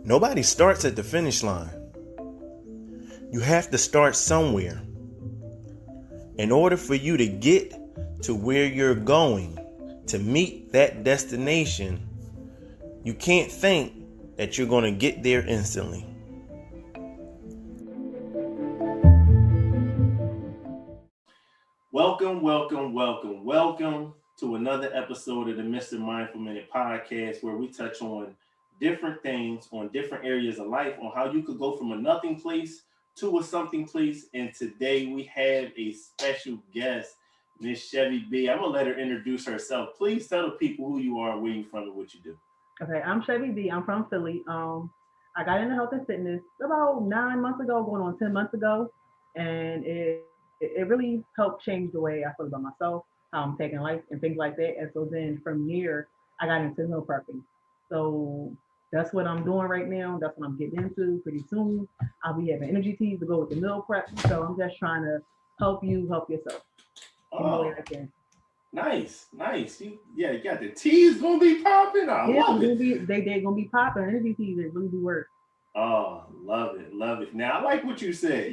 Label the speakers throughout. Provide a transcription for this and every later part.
Speaker 1: Nobody starts at the finish line. You have to start somewhere. In order for you to get to where you're going, to meet that destination, you can't think that you're going to get there instantly. Welcome to another episode of the Mrmindfulminute podcast, where we touch on different things, on different areas of life, on how you could go from a nothing place to a something place. And today we have a special guest, Miss Chevy B. I'm going to let her introduce herself. Please tell the people who you are, where you're from, and what you do.
Speaker 2: Okay, I'm Chevy B. I'm from Philly. I got into health and fitness about 9 months ago, going on 10 months ago. And it really helped change the way I feel about myself, how I'm taking life and things like that. And so then from there, I got into meal prepping. So that's what I'm doing right now. That's what I'm getting into pretty soon. I'll be having energy teas to go with the meal prep. So I'm just trying to help you help yourself.
Speaker 1: Oh, nice. You got the teas gonna be popping. I love it.
Speaker 2: They're gonna be popping. Energy teas, they really do work.
Speaker 1: Oh, love it. Now I like what you said.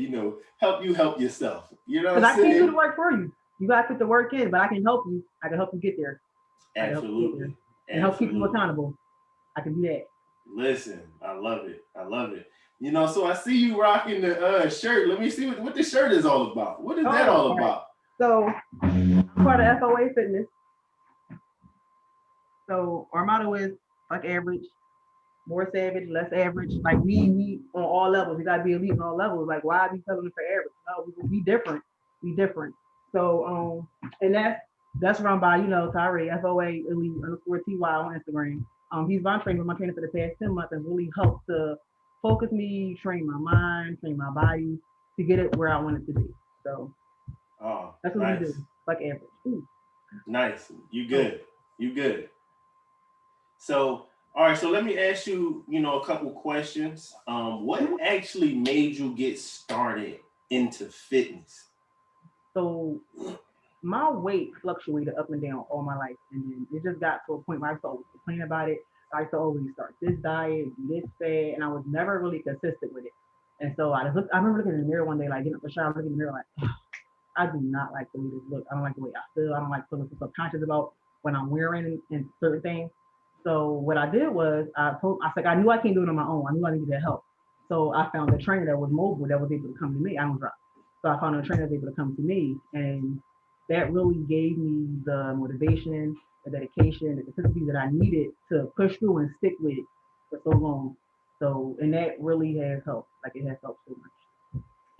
Speaker 1: Help you help yourself. You know, because
Speaker 2: I can't do the work for you. You gotta put the work in, but I can help you. I can help you get there.
Speaker 1: Absolutely.
Speaker 2: And help keep you accountable. I can do that.
Speaker 1: Listen, I love it. So I see you rocking the shirt. Let me see what the shirt is all about. What is that all about?
Speaker 2: So I'm part of FOA Fitness. So our motto is like average, more savage, less average. Like we on all levels. We gotta be elite on all levels. Like why be settling for average? No, we different. We different. So and that's run by Tyree, FOA Elite _TY on Instagram. He's my trainer for the past 10 months and really helped to focus me, train my mind, train my body to get it where I want it to be. So that's what we do, like average. Ooh.
Speaker 1: Nice. You good. So, all right. So let me ask you, a couple questions. What actually made you get started into fitness?
Speaker 2: So my weight fluctuated up and down all my life. And then it just got to a point where I started complaining about it. I used to always start this diet, do this fad, and I was never really consistent with it. And so I remember looking in the mirror one day, like getting up the shower, looking in the mirror, like, I do not like the way this looks. I don't like the way I feel. I don't like feeling subconscious about when I'm wearing and certain things. So what I did was I knew I can't do it on my own. I knew I needed help. So I found a trainer that was mobile, that was able to come to me. I don't drive. So I found a trainer that was able to come to me, and that really gave me the motivation, the dedication, the consistency that I needed to push through and stick with it for so long. So, and that really has helped. Like it has helped so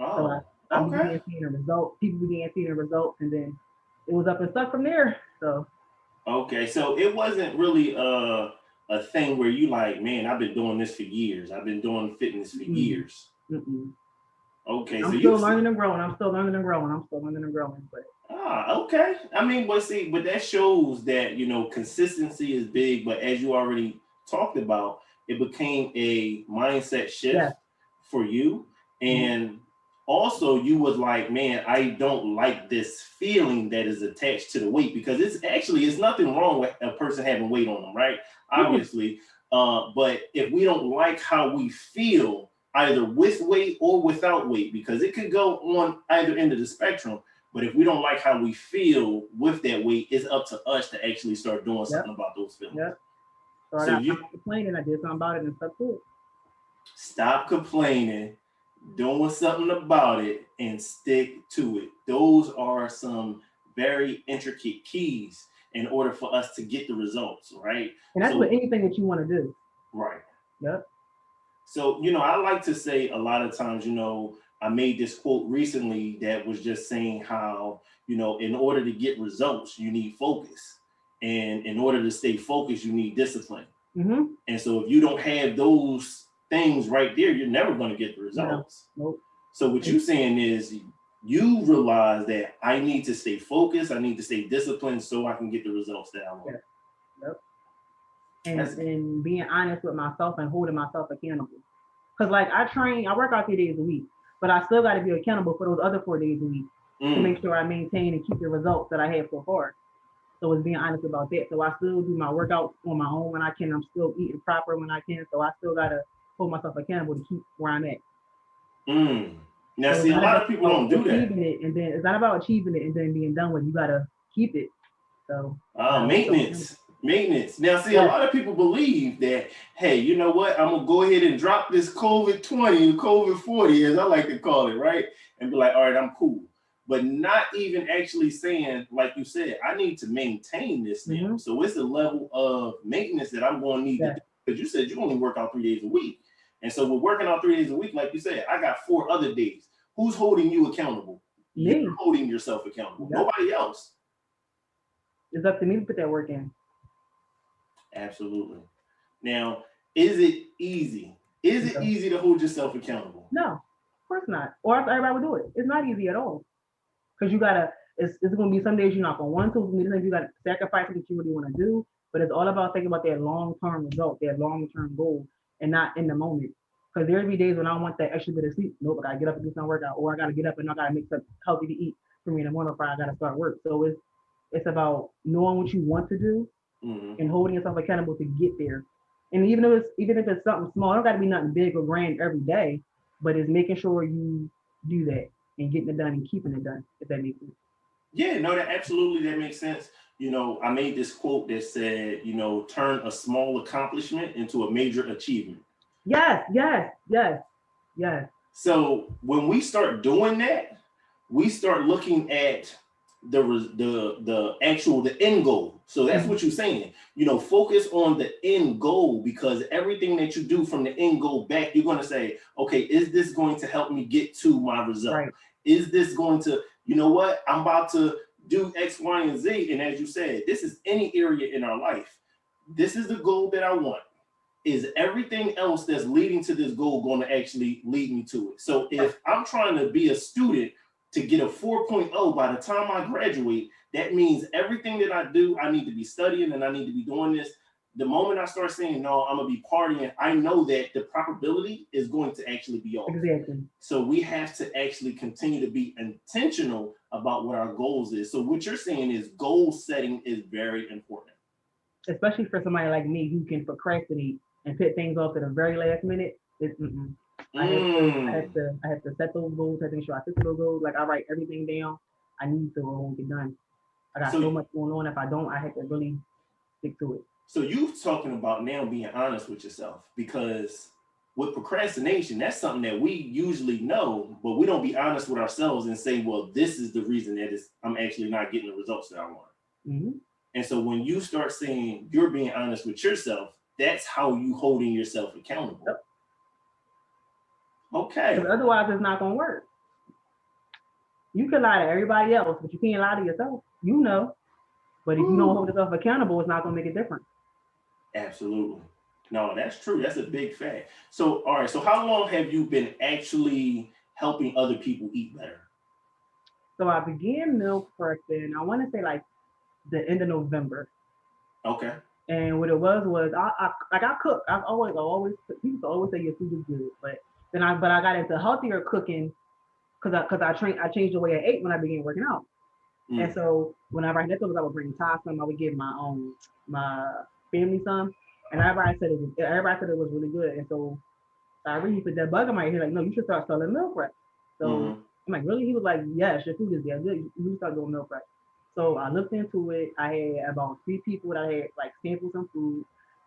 Speaker 2: much.
Speaker 1: I
Speaker 2: began seeing the results. People began seeing the results, and then it was up and stuck from there. So.
Speaker 1: Okay, so it wasn't really a thing where you like, man, I've been doing this for years. I've been doing fitness for years.
Speaker 2: Mm-mm.
Speaker 1: Okay,
Speaker 2: I'm still learning and growing. But
Speaker 1: okay. I mean, but that shows that consistency is big. But as you already talked about, it became a mindset shift for you, and also you was like, man, I don't like this feeling that is attached to the weight, because it's nothing wrong with a person having weight on them, right? Obviously, but if we don't like how we feel, either with weight or without weight, because it could go on either end of the spectrum. But if we don't like how we feel with that weight, it's up to us to actually start doing something about those feelings.
Speaker 2: Yep. So I stopped complaining. I did something about it and stuck to it.
Speaker 1: Stop complaining, doing something about it, and stick to it. Those are some very intricate keys in order for us to get the results, right?
Speaker 2: And that's with anything that you want to do.
Speaker 1: Right.
Speaker 2: Yep.
Speaker 1: So, I like to say a lot of times, I made this quote recently that was just saying how, in order to get results, you need focus. And in order to stay focused, you need discipline.
Speaker 2: Mm-hmm.
Speaker 1: And so if you don't have those things right there, you're never going to get the results.
Speaker 2: Nope.
Speaker 1: So what you're saying is you realize that I need to stay focused. I need to stay disciplined so I can get the results that I want.
Speaker 2: Yep. And being honest with myself and holding myself accountable. Because like I work out 3 days a week, but I still got to be accountable for those other 4 days a week to make sure I maintain and keep the results that I have so far. So it's being honest about that. So I still do my workouts on my own when I can. I'm still eating proper when I can. So I still got to hold myself accountable to keep where I'm at.
Speaker 1: Now,
Speaker 2: So
Speaker 1: see, a lot of people don't do that.
Speaker 2: It's not about achieving it and then being done with it. You gotta keep it. So
Speaker 1: maintenance. Now, see, a lot of people believe that, hey, you know what? I'm gonna go ahead and drop this COVID 20, COVID 40, as I like to call it, right? And be like, all right, I'm cool. But not even actually saying, like you said, I need to maintain this now. So it's a level of maintenance that I'm going to need to do. Because you said you only work out 3 days a week. And so we're working out 3 days a week, like you said, I got 4 other days. Who's holding you accountable?
Speaker 2: Me.
Speaker 1: You're holding yourself accountable. Nobody else.
Speaker 2: It's up to me to put that work in.
Speaker 1: Absolutely. Now, is it easy? Is it easy to hold yourself accountable?
Speaker 2: No, of course not. Or else everybody would do it. It's not easy at all. Because you gotta, it's going to be some days you're not going to want to. Sometimes you got to sacrifice what you really want to do. But it's all about thinking about that long-term result, that long-term goal, and not in the moment. Because there'll be days when I want that extra bit of sleep. Nope, I got to get up and do some workout. Or I got to get up and I got to make something healthy to eat for me in the morning before I got to start work. So it's about knowing what you want to do and holding yourself accountable to get there. And even if it's something small, it don't got to be nothing big or grand every day, but it's making sure you do that and getting it done and keeping it done, if that makes sense.
Speaker 1: Yeah, no, that makes sense. You know, I made this quote that said, you know, turn a small accomplishment into a major achievement.
Speaker 2: Yes.
Speaker 1: So when we start doing that, we start looking at the end goal. So that's what you're saying. You know, focus on the end goal, because everything that you do from the end goal back, you're going to say, okay, is this going to help me get to my result?
Speaker 2: Right.
Speaker 1: Is this going to, you know what, I'm about to do X, Y, and Z. And as you said, this is any area in our life. This is the goal that I want. Is everything else that's leading to this goal going to actually lead me to it? So if I'm trying to be a student to get a 4.0 by the time I graduate, that means everything that I do, I need to be studying and I need to be doing this. The moment I start saying, no, I'm going to be partying, I know that the probability is going to actually be off.
Speaker 2: Exactly.
Speaker 1: So we have to actually continue to be intentional about what our goals is. So what you're saying is goal setting is very important.
Speaker 2: Especially for somebody like me who can procrastinate and put things off to the very last minute. I have to set those goals. I have to make sure I set those goals. Like I write everything down. I need to or won't get done. I got so much going on. If I don't, I have to really stick to it.
Speaker 1: So you're talking about now being honest with yourself, because with procrastination, that's something that we usually know, but we don't be honest with ourselves and say, well, this is the reason that I'm actually not getting the results that I want. And so when you start saying you're being honest with yourself, that's how you holding yourself accountable.
Speaker 2: Yep.
Speaker 1: Okay.
Speaker 2: Because otherwise it's not going to work. You can lie to everybody else, but you can't lie to yourself. You know. But if you don't hold yourself accountable, it's not going to make a difference.
Speaker 1: Absolutely. No, that's true. That's a big fact. So, all right. So how long have you been actually helping other people eat better?
Speaker 2: So I began meal prepping, I want to say like the end of November.
Speaker 1: Okay.
Speaker 2: And what it was I cook. I've always people always say your food is good, but I got into healthier cooking because I changed the way I ate when I began working out. And so whenever I would bring Ty some, I would give my family some, and everybody said it was really good. And so I really put that bug in my head, like, no, you should start selling meal prep. So I'm like, really? He was like, yes, your food is good. You start doing meal prep. So I looked into it. I had about 3 people that I had like sample some food,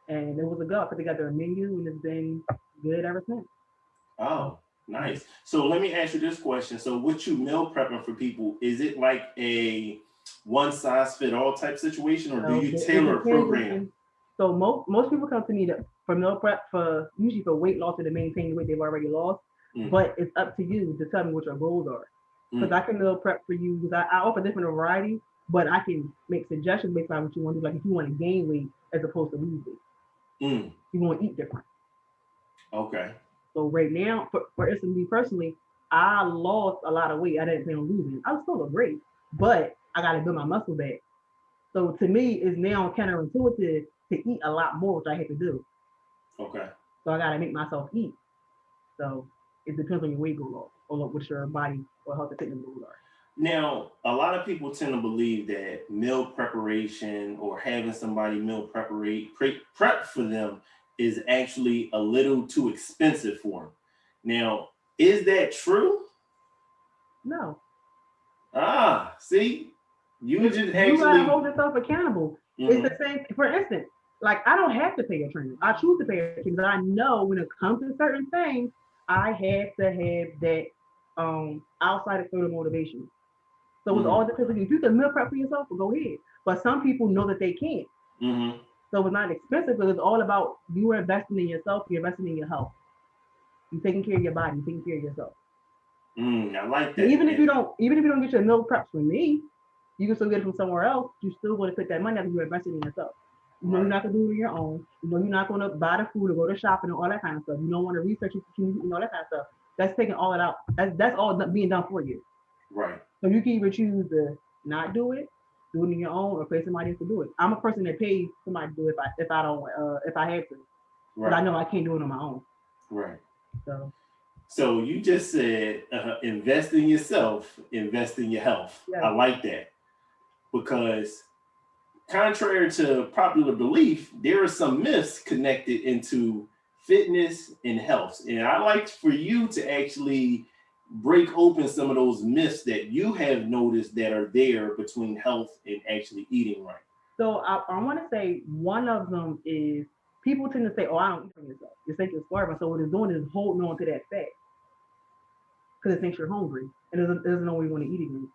Speaker 2: and it was a go. I put together a menu, and it's been good ever since.
Speaker 1: Oh, nice. So let me ask you this question. So with you meal prepping for people, is it like a one size fit all type situation, or do you tailor a program?
Speaker 2: So most people come to me for meal prep usually for weight loss or to maintain the weight they've already lost. But it's up to you to tell me what your goals are. Because I can meal prep for you, because I offer different variety, but I can make suggestions based on what you want to do. Like if you want to gain weight as opposed to lose weight. You want to eat different.
Speaker 1: Okay.
Speaker 2: So right now, for instance, me personally, I lost a lot of weight. I didn't plan on losing. I was still great, but I got to build my muscle back. So to me, it's now counterintuitive to eat a lot more, which I have to do.
Speaker 1: Okay.
Speaker 2: So I got to make myself eat. So it depends on your weight goal or what your body or health and fitness goals are.
Speaker 1: Now, a lot of people tend to believe that meal preparation or having somebody meal prep for them is actually a little too expensive for them. Now, is that true?
Speaker 2: No.
Speaker 1: See, you just
Speaker 2: You gotta hold
Speaker 1: actually.
Speaker 2: yourself accountable. It's the
Speaker 1: Mhm.
Speaker 2: same. For instance, like I don't have to pay a trainer. I choose to pay a trainer because I know when it comes to certain things, I have to have that outside external motivation. So it's all depends on you. If you can meal prep for yourself, well, go ahead. But some people know that they can't.
Speaker 1: Mhm.
Speaker 2: So it's not expensive because it's all about you are investing in yourself, you're investing in your health. You're taking care of your body, you're taking care of yourself.
Speaker 1: I like
Speaker 2: So
Speaker 1: that.
Speaker 2: even if you don't get your meal preps from me, you can still get it from somewhere else. You still want to put that money after you're investing in yourself. You know you're not gonna do it on your own. You know you're not gonna buy the food or go to shopping and all that kind of stuff. You don't want to research it and all that kind of stuff. That's taking all it out. That's all being done for you.
Speaker 1: Right.
Speaker 2: So you can either choose to not do it on your own, or pay somebody else to do it. I'm a person that pays somebody to do it if I don't if I have to, but I know I can't do it on my own.
Speaker 1: Right.
Speaker 2: So
Speaker 1: you just said invest in yourself, invest in your health.
Speaker 2: yeah.
Speaker 1: I like that because contrary to popular belief, there are some myths connected into fitness and health. And I like for you to actually break open some of those myths that you have noticed that are there between health and actually eating right.
Speaker 2: So I want to say one of them is people tend to say, "Oh, I don't eat from yourself. You think you're starving." So what it's doing is holding on to that fat because it thinks you're hungry and it doesn't know what you want to eat again.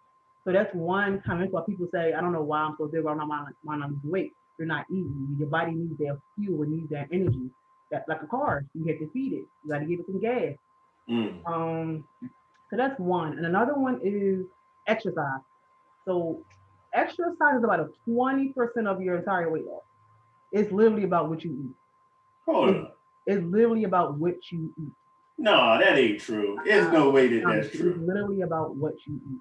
Speaker 2: So that's one comment why people say, "I don't know why I'm so big or I'm not losing weight." You're not eating. Your body needs that fuel, it needs that energy. That like a car, you have to feed it. You got to give it some gas. So that's one, and another one is exercise. So exercise is about a 20% of your entire weight loss. It's literally about what you eat.
Speaker 1: Hold up.
Speaker 2: It's literally about what you eat.
Speaker 1: No, that ain't true. There's no way that that's
Speaker 2: It's
Speaker 1: true.
Speaker 2: literally about what you eat.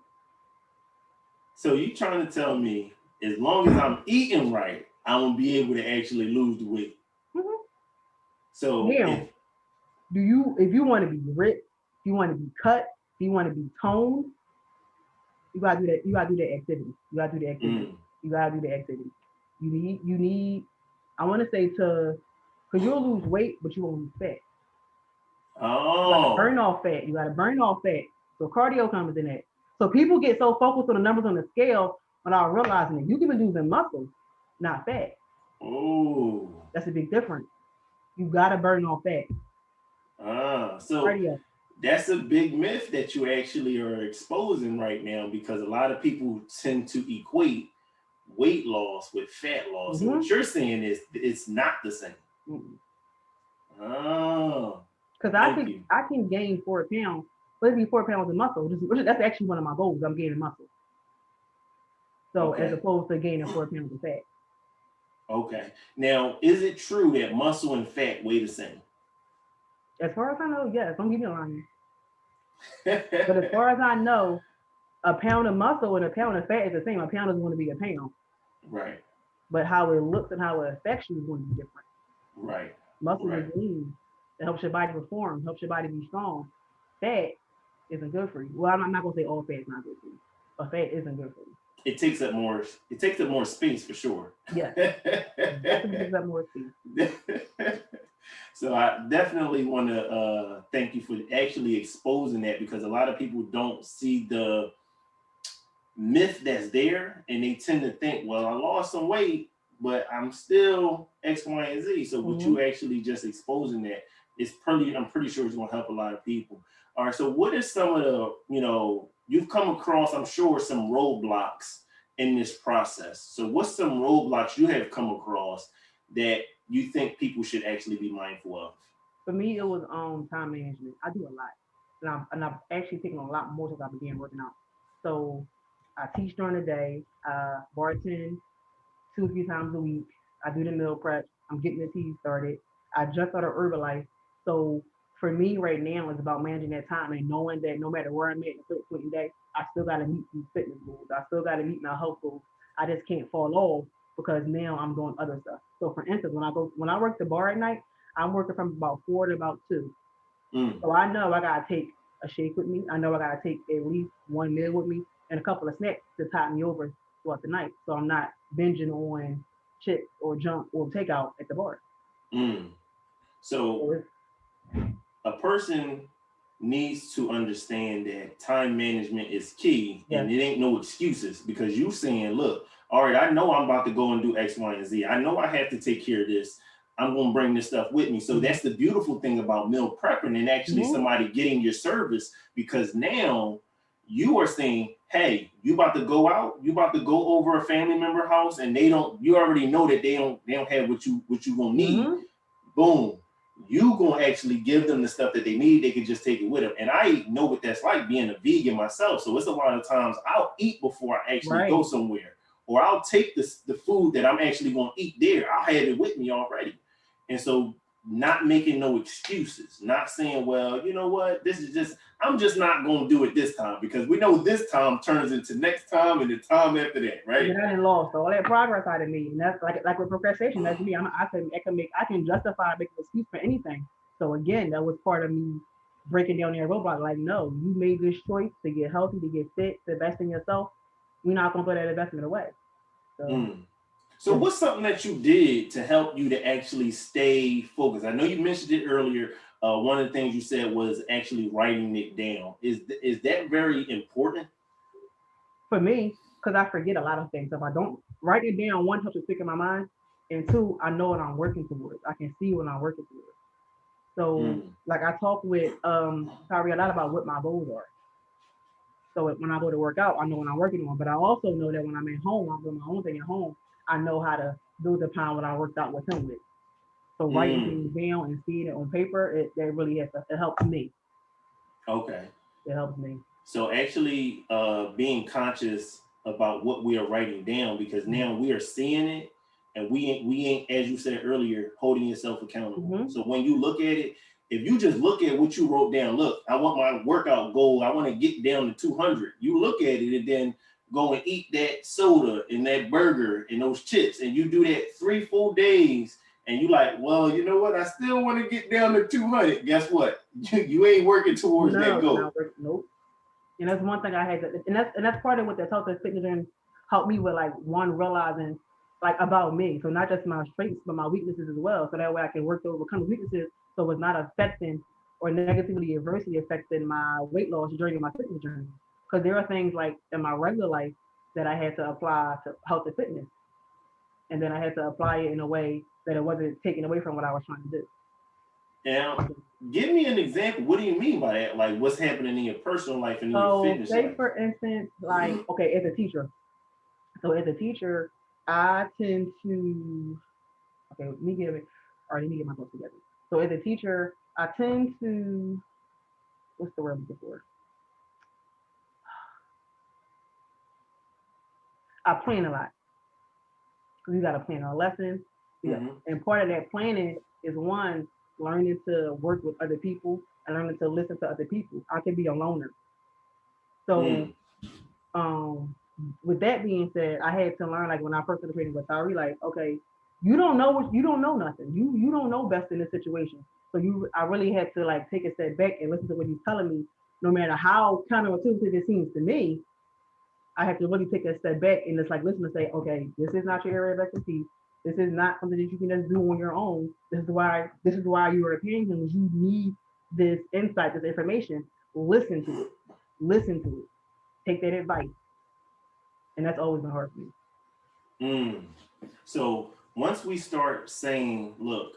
Speaker 1: So you trying to tell me as long as I'm eating right, I won't be able to actually lose the weight.
Speaker 2: Mm-hmm.
Speaker 1: So
Speaker 2: Now, if you want to be ripped, if you want to be cut, if you want to be toned, you gotta do that. You gotta do the activity. You gotta do the activity. You gotta do the activity. You need. I want to say because you'll lose weight, but you won't lose fat. You gotta burn off fat. You gotta burn off fat. So cardio comes in that. So people get so focused on the numbers on the scale without realizing it. You can be losing muscle, not fat.
Speaker 1: Oh.
Speaker 2: That's a big difference. You gotta burn off fat.
Speaker 1: So
Speaker 2: cardio.
Speaker 1: That's a big myth that you actually are exposing right now because a lot of people tend to equate weight loss with fat loss. So what you're saying is it's not the same.
Speaker 2: Because I can gain 4 pounds, but it'd be 4 pounds of muscle, that's actually one of my goals. I'm gaining muscle. So as opposed to gaining 4 pounds of fat.
Speaker 1: Okay. Now, is it true that muscle and fat weigh the same?
Speaker 2: As far as I know, yes. Don't get me wrong. But as far as I know, a pound of muscle and a pound of fat is the same. A pound is going to be a pound.
Speaker 1: Right.
Speaker 2: But how it looks and how it affects you is going to be different.
Speaker 1: Right.
Speaker 2: Muscle is lean. It helps your body perform, helps your body be strong. Fat isn't good for you. Well, I'm not going to say all fat is not good for you, but fat isn't good for you.
Speaker 1: It takes up more space for sure.
Speaker 2: Yeah. Definitely takes up more space.
Speaker 1: So I definitely want to thank you for actually exposing that because a lot of people don't see the myth that's there and they tend to think, well, I lost some weight, but I'm still X, Y, and Z. So with you actually just exposing that, I'm pretty sure it's going to help a lot of people. All right. So what is some of the, you've come across, I'm sure, some roadblocks in this process. So what's some roadblocks you have come across that you think people should actually be mindful of?
Speaker 2: For me, it was time management. I do a lot, and I've actually taken a lot more since I began working out. So I teach during the day, bartend 2 or 3 times a week. I do the meal prep. I'm getting the tea started. I just started Herbalife. So for me right now, it's about managing that time and knowing that no matter where I'm at in a certain point in the day, I still got to meet these fitness goals. I still got to meet my health goals. I just can't fall off because now I'm doing other stuff. So for instance, when I work the bar at night, I'm working from about 4 to about 2. So I know I gotta take a shake with me. I know I gotta take at least 1 meal with me and a couple of snacks to tide me over throughout the night. So I'm not binging on chips or junk or takeout at the bar.
Speaker 1: So a person needs to understand that time management is key, and it ain't no excuses, because you saying, look, all right, I know I'm about to go and do X, Y, and Z. I know I have to take care of this. I'm going to bring this stuff with me. So that's the beautiful thing about meal prepping and actually somebody getting your service, because now you are saying, hey, you about to go out, you about to go over a family member house, and you already know that they don't have what you gonna need. Boom. You gonna actually give them the stuff that they need. They can just take it with them. And I know what that's like, being a vegan myself. So it's a lot of times I'll eat before I actually go somewhere, or I'll take the food that I'm actually gonna eat there. I'll have it with me already. And so not making no excuses, not saying, well, you know what, I'm just not going to do it this time, because we know this time turns into next time and the time after that, right?
Speaker 2: I didn't lost all that progress out of me, and that's like with procrastination. That's me. I can justify making an excuse for anything. So again, that was part of me breaking down their roadblock. Like, no, you made this choice to get healthy, to get fit, to invest in yourself. We're not going to put that investment away.
Speaker 1: So what's something that you did to help you to actually stay focused? I know you mentioned it earlier. One of the things you said was actually writing it down. Is that very important?
Speaker 2: For me, because I forget a lot of things. If I don't write it down, one, helps it stick in my mind, and two, I know what I'm working towards. I can see what I'm working towards. So like I talk with Kyrie a lot about what my goals are. So when I go to work out, I know what I'm working on. But I also know that when I'm at home, I'm doing my own thing at home. I know how to build upon what I worked out with him with. So writing things down and seeing it on paper, that really it helps me.
Speaker 1: Okay.
Speaker 2: It helps me.
Speaker 1: So actually being conscious about what we are writing down, because now we are seeing it, and we ain't, as you said earlier, holding yourself accountable. So when you look at it, if you just look at what you wrote down, look, I want my workout goal, I want to get down to 200. You look at it and then go and eat that soda and that burger and those chips, and you do that 3 full days, and you like, well, you know what, I still want to get down to 200. Guess what? You ain't working towards that goal.
Speaker 2: Nope. And that's one thing I had to, and that's part of what the health and fitness and helped me with, like, one, realizing like about me. So not just my strengths, but my weaknesses as well. So that way I can work to overcome the weaknesses, so it's not affecting or negatively adversely affecting my weight loss journey, my fitness journey. Because there are things like in my regular life that I had to apply to health and fitness. And then I had to apply it in a way that it wasn't taken away from what I was trying to do.
Speaker 1: Now, give me an example. What do you mean by that? Like, what's happening in your personal life and in your fitness life?
Speaker 2: Say, for instance, like, okay, as a teacher. So as a teacher, I tend to, okay, let me get my thoughts together. So as a teacher, I tend to, what's the word I'm looking for? I plan a lot. Because you got to plan our lessons. And part of that planning is, one, learning to work with other people and learning to listen to other people. I can be a loner. So with that being said, I had to learn, like when I first started training with Tyree, like, okay, you don't know nothing. You don't know best in this situation. So I really had to like take a step back and listen to what he's telling me, no matter how counterintuitive it seems to me. I have to really take a step back and just like listen and say, okay, this is not your area of expertise. This is not something that you can just do on your own. This is why you are paying him. You need this insight, this information. Listen to it. Take that advice. And that's always been hard for
Speaker 1: me. So once we start saying, look,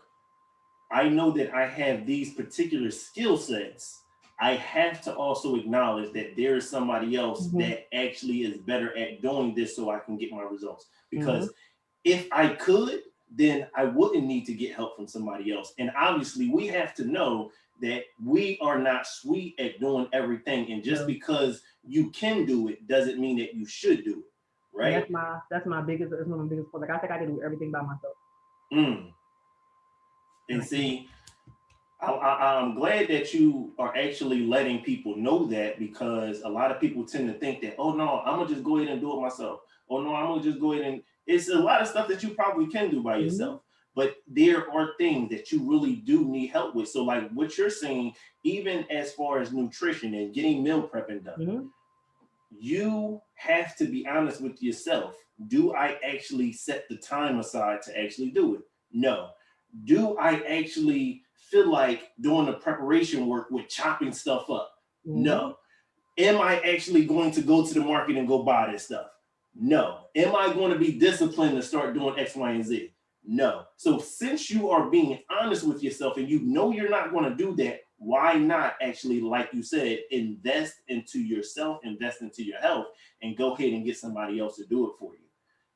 Speaker 1: I know that I have these particular skill sets, I have to also acknowledge that there is somebody else that actually is better at doing this, so I can get my results. Because if I could, then I wouldn't need to get help from somebody else. And obviously we have to know that we are not sweet at doing everything. And just because you can do it doesn't mean that you should do it, right?
Speaker 2: And that's one of my biggest points. Like, I think I can do everything by myself.
Speaker 1: And see, I'm glad that you are actually letting people know that, because a lot of people tend to think that, oh no, I'm gonna just go ahead and do it myself. Oh no, I'm gonna just go ahead and, it's a lot of stuff that you probably can do by yourself, but there are things that you really do need help with. So like what you're saying, even as far as nutrition and getting meal prepping done, you have to be honest with yourself. Do I actually set the time aside to actually do it? No. Do I actually feel like doing the preparation work with chopping stuff up? No. Am I actually going to go to the market and go buy this stuff? No. Am I going to be disciplined to start doing X, Y, and Z? No. So since you are being honest with yourself and you know you're not going to do that, why not actually, like you said, invest into yourself, invest into your health, and go ahead and get somebody else to do it for you?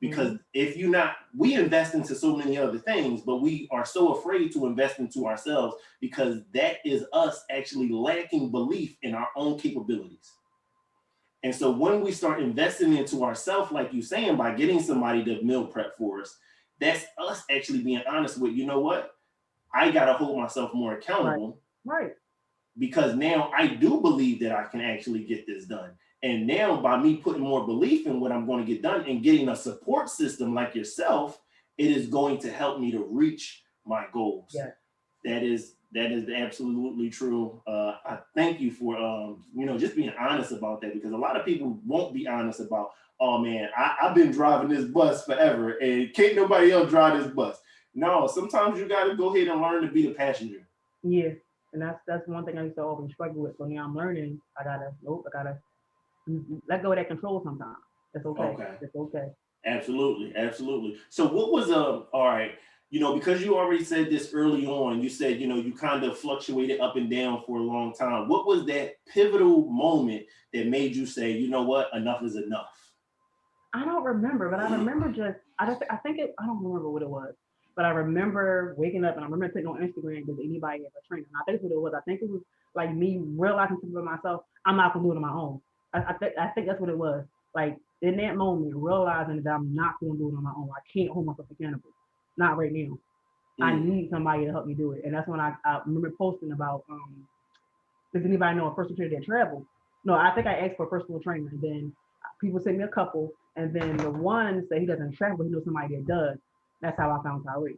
Speaker 1: Because if you're not, we invest into so many other things, but we are so afraid to invest into ourselves because that is us actually lacking belief in our own capabilities. And so when we start investing into ourselves, like you're saying, by getting somebody to meal prep for us, that's us actually being honest with, you know what? I got to hold myself more accountable.
Speaker 2: Right.
Speaker 1: Because now I do believe that I can actually get this done. And now by me putting more belief in what I'm going to get done and getting a support system like yourself, it is going to help me to reach my goals.
Speaker 2: Yeah.
Speaker 1: That is absolutely true. I thank you for just being honest about that, because a lot of people won't be honest about, oh man, I've been driving this bus forever and can't nobody else drive this bus. No, sometimes you got to go ahead and learn to be the passenger.
Speaker 2: Yeah. And that's one thing I used to always struggle with. So now I'm learning. I gotta let go of that control sometimes. It's okay. It's okay.
Speaker 1: Absolutely. So what was all right, because you already said this early on, you said, you kind of fluctuated up and down for a long time. What was that pivotal moment that made you say, you know what, enough is enough?
Speaker 2: I don't remember, but I remember I don't remember what it was. But I remember waking up and I remember putting on Instagram, does anybody ever train? And I think what it was. I think it was like me realizing something for myself, I'm not gonna do it on my own. I think that's what it was. Like in that moment, realizing that I'm not gonna do it on my own. I can't hold myself accountable. Not right now. I need somebody to help me do it. And that's when I remember posting about does anybody know a personal trainer that travels? No, I think I asked for a personal trainer, and then people sent me a couple, and then the one said he doesn't travel, he knows somebody that does. That's how I found Tyree.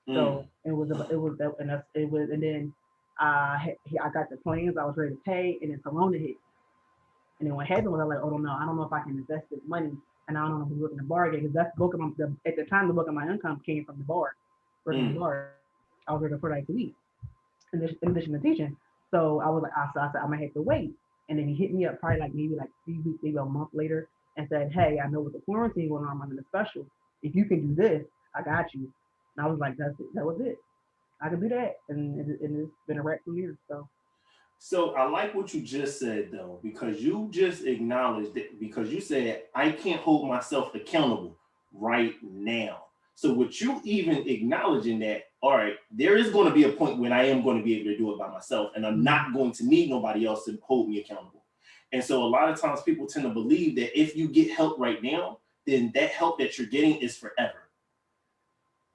Speaker 2: So and then I got the plans, I was ready to pay, and then Corona hit. And then what happened was I was like, oh no, I don't know if I can invest this money, and I don't know if I'm looking to bargain, because that's at the time the book of my income came from the bar, working the bar. I was working for like a week in addition to teaching. So I said I'm gonna have to wait. And then he hit me up probably like maybe like 3 weeks, maybe a month later, and said, hey, I know with the quarantine going on, I'm running a special. If you can do this, I got you. And I was like, that's it. That was it. I can do that, and it's been a wrap for years.
Speaker 1: So I like what you just said, though, because you just acknowledged it, because you said, I can't hold myself accountable right now. So with you even acknowledging that, all right, there is going to be a point when I am going to be able to do it by myself, and I'm not going to need nobody else to hold me accountable. And so a lot of times people tend to believe that if you get help right now, then that help that you're getting is forever.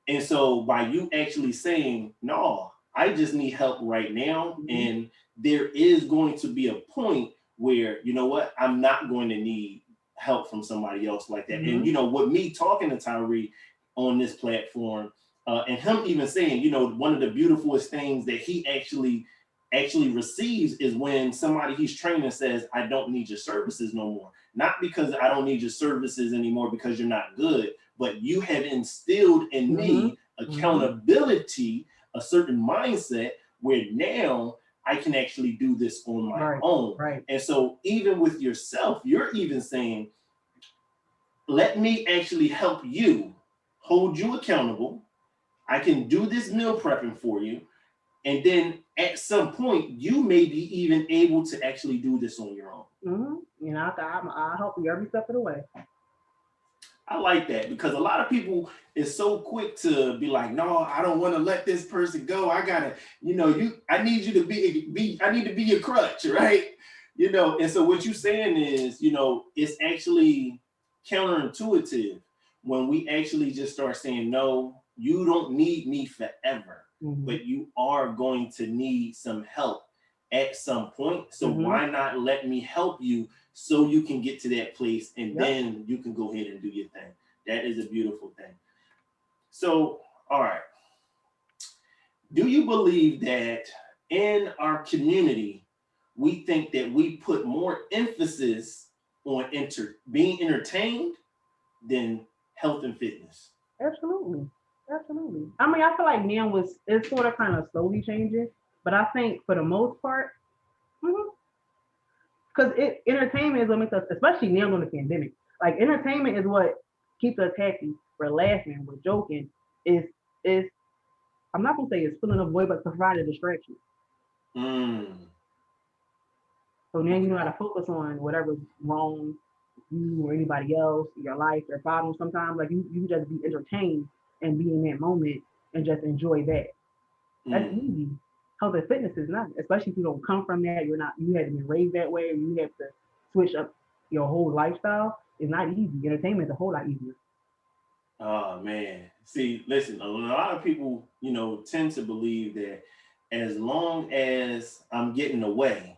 Speaker 1: And so by you actually saying, no, I just need help right now, and there is going to be a point where, you know what, I'm not going to need help from somebody else like that. And, with me talking to Tyree on this platform, and him even saying, one of the beautifulest things that he actually receives is when somebody he's training says, I don't need your services no more. Not because I don't need your services anymore because you're not good, but you have instilled in me accountability, a certain mindset where now I can actually do this on my own.
Speaker 2: Right.
Speaker 1: And so even with yourself, you're even saying, let me actually help you, hold you accountable. I can do this meal prepping for you. And then at some point, you may be even able to actually do this on your own.
Speaker 2: I'll help you every step of the way.
Speaker 1: I like that, because a lot of people is so quick to be like, no, I don't want to let this person go. I gotta, I need you to be I need to be your crutch, right? And so what you're saying is, it's actually counterintuitive when we actually just start saying, no, you don't need me forever, but you are going to need some help at some point. So why not let me help you so you can get to that place, and then you can go ahead and do your thing. That is a beautiful thing. So, all right. Do you believe that in our community, we think that we put more emphasis on being entertained than health and fitness?
Speaker 2: Absolutely. Absolutely. I mean, I feel like now it's sort of kind of slowly changing, but I think for the most part, because entertainment is what makes us, especially now during the pandemic. Like entertainment is what keeps us happy. We're laughing, we're joking. Is I'm not gonna say it's filling a void, but provide a distraction.
Speaker 1: Mm.
Speaker 2: So now you know
Speaker 1: Okay.
Speaker 2: how to focus on whatever's wrong, you or anybody else, your life, your problems. Sometimes like you just be entertained and be in that moment and just enjoy that. That's
Speaker 1: Mm.
Speaker 2: easy. Health and fitness is not, especially if you don't come from that. You're not. You had to be raised that way, or you have to switch up your whole lifestyle. It's not easy. Entertainment is a whole lot easier.
Speaker 1: Oh man. See, listen, a lot of people, tend to believe that as long as I'm getting away,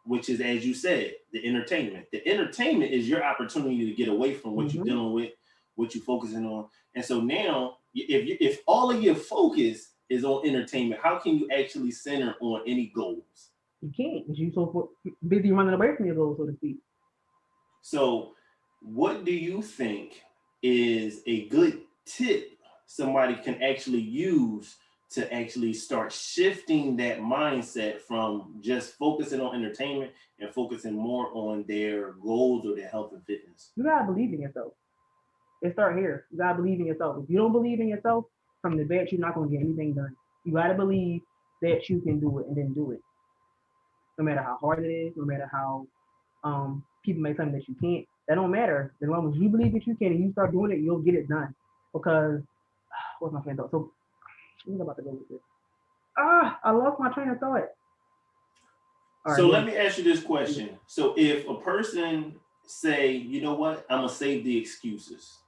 Speaker 1: which is as you said, the entertainment. The entertainment is your opportunity to get away from what you're
Speaker 2: Mm-hmm.
Speaker 1: dealing with, what you're focusing on. And so now, if all of your focus is on entertainment, how can you actually center on any goals?
Speaker 2: You can't because you busy running away from your goals, so to speak.
Speaker 1: So, what do you think is a good tip somebody can actually use to actually start shifting that mindset from just focusing on entertainment and focusing more on their goals or their health and fitness?
Speaker 2: You gotta believe in yourself. It start here. You gotta believe in yourself. If you don't believe in yourself, from the bat, you're not gonna get anything done. You gotta believe that you can do it and then do it, no matter how hard it is, no matter how people may tell you that you can't. That don't matter. As long as you believe that you can and you start doing it, you'll get it done. Because what's my friend thought? So what's about to go with this? I lost my train of thought. All right,
Speaker 1: So
Speaker 2: here.
Speaker 1: let me ask you this question. So if a person say, you know what, I'm gonna save the excuses.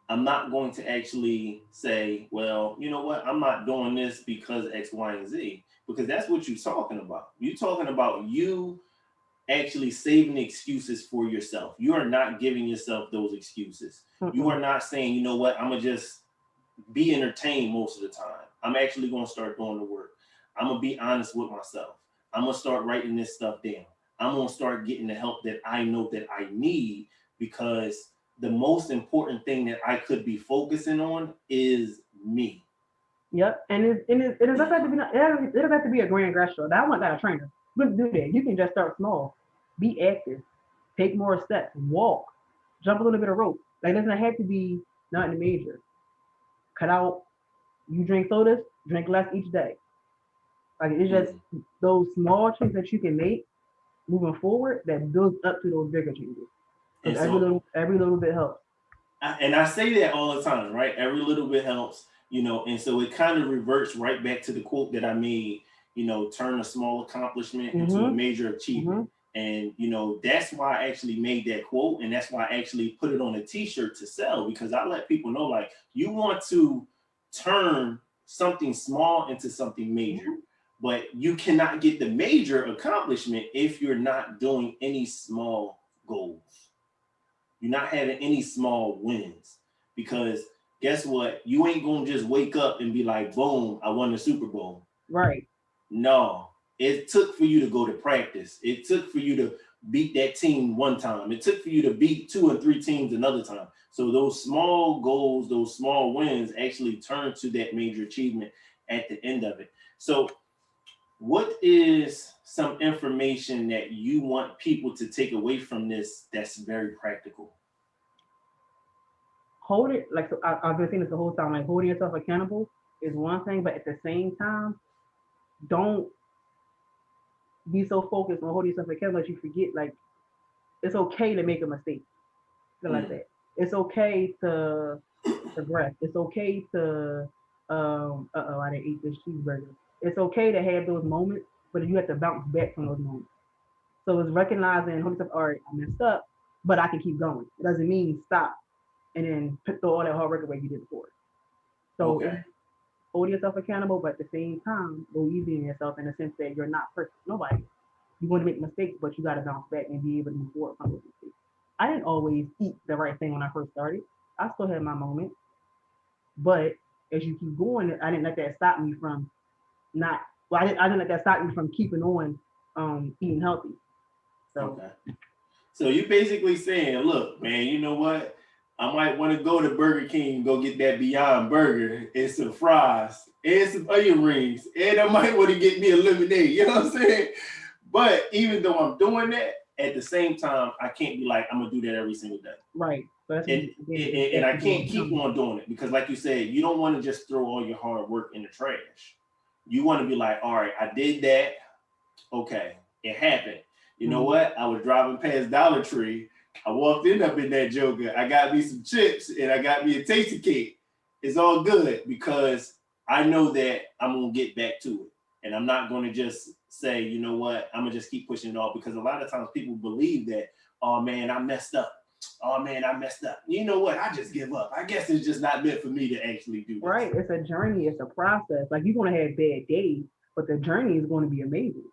Speaker 1: I'm not going to actually say, well, you know what, I'm not doing this because X, Y, and Z, because that's what you're talking about. You're talking about you actually saving the excuses for yourself. You are not giving yourself those excuses. You
Speaker 2: Mm-mm.
Speaker 1: are not saying, you know what, I'm gonna just be entertained most of the time. I'm actually gonna start doing the work. I'm gonna be honest with myself. I'm gonna start writing this stuff down. I'm gonna start getting the help that I know that I need, because the most important thing that I could be focusing on is me.
Speaker 2: Yep. And it doesn't have to be it doesn't have to be a grand gesture. That one got a trainer. You can do that. You can just start small. Be active. Take more steps. Walk. Jump a little bit of rope. Like it doesn't have to be nothing major. Cut out. You drink sodas. Drink less each day. Like it's just
Speaker 1: Mm.
Speaker 2: those small changes that you can make moving forward that builds up to those bigger changes.
Speaker 1: And
Speaker 2: Because
Speaker 1: so
Speaker 2: every little bit helps.
Speaker 1: and I say that all the time, right? Every little bit helps, and so it kind of reverts right back to the quote that I made, turn a small accomplishment into a
Speaker 2: Mm-hmm.
Speaker 1: major achievement.
Speaker 2: Mm-hmm.
Speaker 1: And, that's why I actually made that quote. And that's why I actually put it on a t-shirt to sell, because I let people know, like, you want to turn something small into something major,
Speaker 2: Mm-hmm.
Speaker 1: but you cannot get the major accomplishment if you're not doing any small goals. You're not having any small wins, because guess what? You ain't gonna just wake up and be like, boom, I won the Super Bowl.
Speaker 2: Right.
Speaker 1: No, it took for you to go to practice. It took for you to beat that team one time. It took for you to beat 2 and 3 teams another time. So those small goals, those small wins actually turn to that major achievement at the end of it. So what is some information that you want people to take away from this that's very practical?
Speaker 2: Hold it like so I've been saying this the whole time. Like holding yourself accountable is one thing, but at the same time, don't be so focused on holding yourself accountable that you forget like it's okay to make a mistake. Feel like
Speaker 1: Mm.
Speaker 2: that. It's okay to progress. It's okay to I didn't eat this cheeseburger. It's okay to have those moments, but you have to bounce back from those moments. So it's recognizing, holding yourself, all right, I messed up, but I can keep going. It doesn't mean stop and then throw all that hard work away you did before. So it's
Speaker 1: Okay.
Speaker 2: hold yourself accountable, but at the same time, go easy on yourself in the sense that you're not perfect. Nobody. You're going to make mistakes, but you got to bounce back and be able to move forward from those mistakes. I didn't always eat the right thing when I first started. I still had my moments, but as you keep going, I didn't let that stop me from not. Well, I didn't let that stop me from keeping on eating healthy. So
Speaker 1: Okay. So you basically saying, look, man, you know what? I might want to go to Burger King and go get that Beyond Burger and some fries and some onion rings. And I might want to get me a lemonade. You know what I'm saying? But even though I'm doing that, at the same time, I can't be like, I'm going to do that every single day.
Speaker 2: Right. So
Speaker 1: and I can't keep on doing it because, like you said, you don't want to just throw all your hard work in the trash. You want to be like, all right, I did that. Okay, it happened. You know what? I was driving past Dollar Tree. I walked up in that joker. I got me some chips and I got me a tasty cake. It's all good because I know that I'm going to get back to it. And I'm not going to just say, you know what, I'm going to just keep pushing it off because a lot of times people believe that, oh man, I messed up. Oh man, I messed up. You know what? I just give up. I guess it's just not meant for me to actually do this.
Speaker 2: Right. It's a journey. It's a process. Like you're going to have bad days, but the journey is going to be amazing.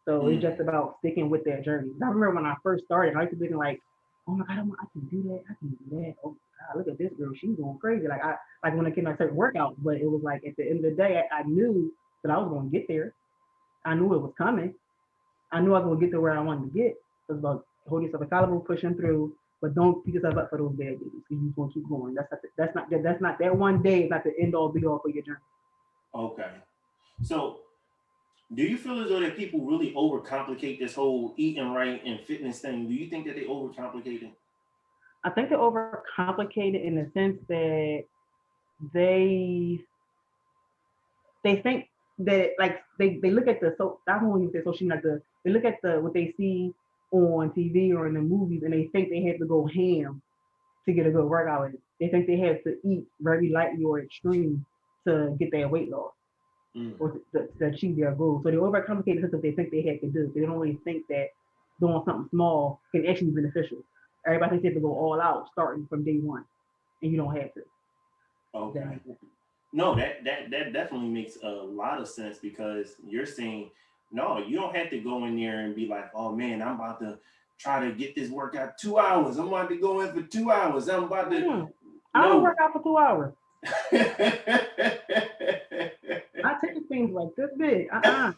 Speaker 2: So it's just about sticking with that journey. I remember when I first started, I used to be like, oh my God, I can do that. I can do that. Oh God, look at this girl. She's going crazy. Like when I came to certain workouts, but it was like at the end of the day, I knew that I was going to get there. I knew it was coming. I knew I was going to get to where I wanted to get. It was about holding yourself accountable, pushing through, but don't beat yourself up for those bad days. You just want to keep going. That's not that one day is not the end all be all for your journey.
Speaker 1: Okay. So do you feel as though that people really overcomplicate this whole eating right and fitness thing? Do you think that they overcomplicate it?
Speaker 2: I think they overcomplicate it in the sense that they think that like they look at the so I don't want to say social media, they look at what they see on TV or in the movies and they think they have to go ham to get a good workout in. They think they have to eat very lightly or extreme to get their weight loss. Or to achieve their goals. So they overcomplicate it because they think they have to do. They don't really think that doing something small can actually be beneficial. Everybody thinks they have to go all out starting from day one, and you don't have to.
Speaker 1: Okay. No, that definitely makes a lot of sense because you're saying, no, you don't have to go in there and be like, oh man, I'm about to try to get this workout 2 hours. I'm about to go in for 2 hours. I'm about to.
Speaker 2: I don't work out for 2 hours. I take things like this big.
Speaker 1: Right.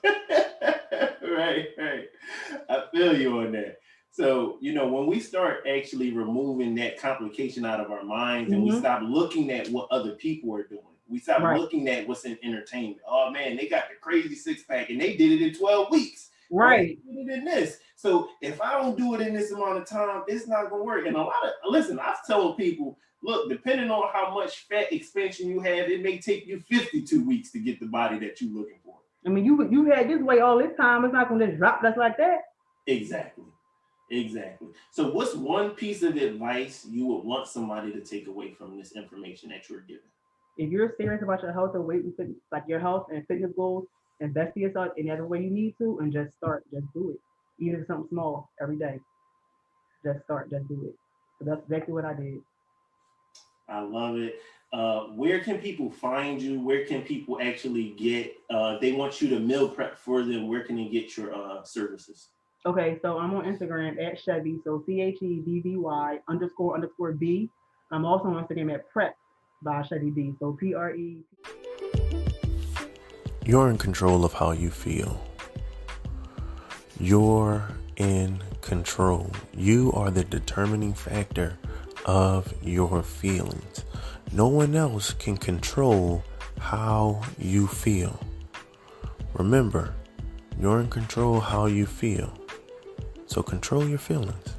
Speaker 1: I feel you on that. So, when we start actually removing that complication out of our minds and we stop looking at what other people are doing, we stop looking at what's in entertainment. Oh man, they got the crazy 6-pack and they did it in 12 weeks.
Speaker 2: Right.
Speaker 1: They did it in this. So if I don't do it in this amount of time, it's not gonna work. And I've told people, look, depending on how much fat expansion you have, it may take you 52 weeks to get the body that you're looking for.
Speaker 2: I mean, you had this weight all this time. It's not going to just drop just like that.
Speaker 1: Exactly. So what's one piece of advice you would want somebody to take away from this information that you're giving?
Speaker 2: If you're serious about your health and weight and fitness, like your health and fitness goals, invest in yourself in every way you need to and just do it. Even if something small every day. Just do it. So that's exactly what I did.
Speaker 1: I love it. Where can people find you? Where can people actually get, they want you to meal prep for them. Where can they get your services?
Speaker 2: Okay, so I'm on Instagram at Chevy, so CHEVVY __B. I'm also on Instagram at Prep by Chevy B, so PRE.
Speaker 3: You're in control of how you feel. You're in control. You are the determining factor of your feelings. No one else can control how you feel. Remember, you're in control how you feel. So control your feelings.